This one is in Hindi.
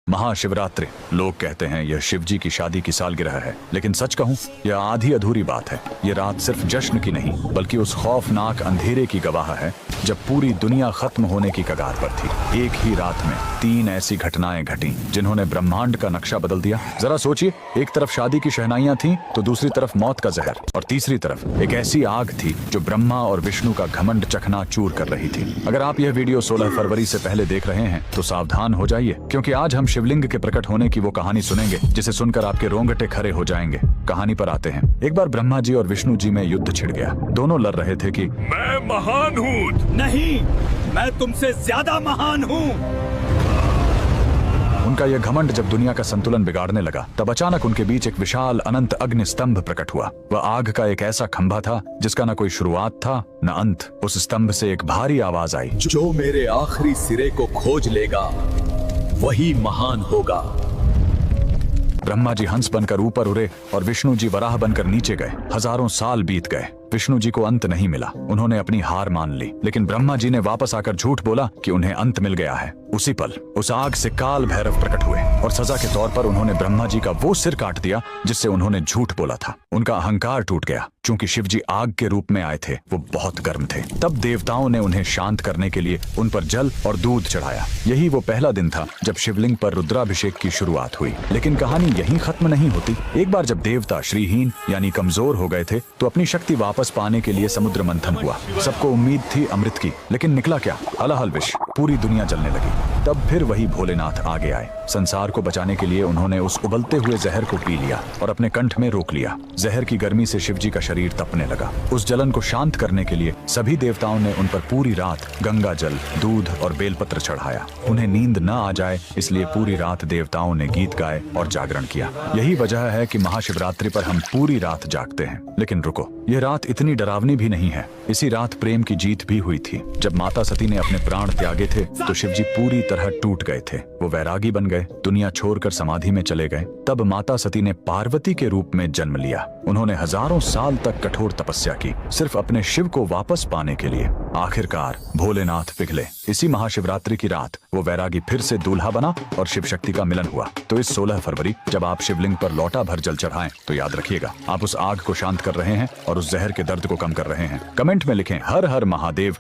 महाशिवरात्रि। लोग कहते हैं यह शिव जी की शादी की सालगिरह है, लेकिन सच कहूं यह आधी अधूरी बात है। ये रात सिर्फ जश्न की नहीं बल्कि उस खौफनाक अंधेरे की गवाह है जब पूरी दुनिया खत्म होने की कगार पर थी। एक ही रात में 3 ऐसी घटनाएं घटी जिन्होंने ब्रह्मांड का नक्शा बदल दिया। जरा सोचिए, एक तरफ शादी की शहनाइयां थीं, तो दूसरी तरफ मौत का जहर, और तीसरी तरफ एक ऐसी आग थी जो ब्रह्मा और विष्णु का घमंड चकनाचूर कर रही थी। अगर आप यह वीडियो 16 फरवरी से पहले देख रहे हैं तो सावधान हो जाइए, क्योंकि आज हम शिवलिंग के प्रकट होने की वो कहानी सुनेंगे जिसे सुनकर आपके रोंगटे खड़े हो जाएंगे। कहानी पर आते हैं। एक बार ब्रह्मा जी और विष्णु जी में युद्ध छिड़ गया। दोनों लड़ रहे थे कि मैं महान हूँ। नहीं, मैं तुमसे ज्यादा महान हूँ। उनका यह घमंड जब दुनिया का संतुलन बिगाड़ने लगा, तब अचानक उनके बीच एक विशाल अनंत अग्नि स्तंभ प्रकट हुआ। वह आग का एक ऐसा खंभा था जिसका न कोई शुरुआत था न अंत। उस स्तंभ से एक भारी आवाज आई, जो मेरे आखिरी सिरे को खोज लेगा वही महान होगा। ब्रह्मा जी हंस बनकर ऊपर उड़े और विष्णु जी वराह बनकर नीचे गए। हजारों साल बीत गए, विष्णु जी को अंत नहीं मिला। उन्होंने अपनी हार मान ली, लेकिन ब्रह्मा जी ने वापस आकर झूठ बोला कि उन्हें अंत मिल गया है। उसी पल उस आग से काल भैरव प्रकट हुए और सजा के तौर पर उन्होंने ब्रह्मा जी का वो सिर काट दिया जिससे उन्होंने झूठ बोला था। उनका अहंकार टूट गया। चूंकि शिव जी आग के रूप में आए थे, वो बहुत गर्म थे। तब देवताओं ने उन्हें शांत करने के लिए उन पर जल और दूध चढ़ाया। यही वो पहला दिन था जब शिवलिंग पर रुद्राभिषेक की शुरुआत हुई। लेकिन कहानी यहीं खत्म नहीं होती। एक बार जब देवता श्रीहीन यानी कमजोर हो गए थे, तो अपनी शक्ति वापस पाने के लिए समुद्र मंथन हुआ। सबको उम्मीद थी अमृत की, लेकिन निकला क्या? हलाहल विष। पूरी दुनिया जलने लगी। तब फिर वही भोलेनाथ आगे आए। संसार को बचाने के लिए उन्होंने उस उबलते हुए जहर को पी लिया और अपने कंठ में रोक लिया। जहर की गर्मी से शिव जी का शरीर तपने लगा। उस जलन को शांत करने के लिए सभी देवताओं ने उन पर पूरी रात गंगा जल, दूध और बेलपत्र चढ़ाया। उन्हें नींद न आ जाए, इसलिए पूरी रात देवताओं ने गीत गाए और जागरण किया। यही वजह है कि महाशिवरात्रि पर हम पूरी रात जागते हैं। लेकिन रुको, यह रात इतनी डरावनी भी नहीं है। इसी रात प्रेम की जीत भी हुई थी। जब माता सती ने अपने प्राण त्यागे थे, तो शिव जी पूरी तरह टूट गए थे। वो वैरागी बन गए, दुनिया छोड़कर समाधि में चले गए। तब माता सती ने पार्वती के रूप में जन्म लिया। उन्होंने हजारों साल तक कठोर तपस्या की, सिर्फ अपने शिव को वापस पाने के लिए। आखिरकार भोलेनाथ पिघले। इसी महाशिवरात्रि की रात वो वैरागी फिर से दूल्हा बना और शिव शक्ति का मिलन हुआ। तो इस 16 फरवरी जब आप शिवलिंग पर लोटा भर जल चढ़ाएं, तो याद रखिएगा, आप उस आग को शांत कर रहे हैं और उस जहर के दर्द को कम कर रहे हैं। कमेंट में लिखें हर हर महादेव।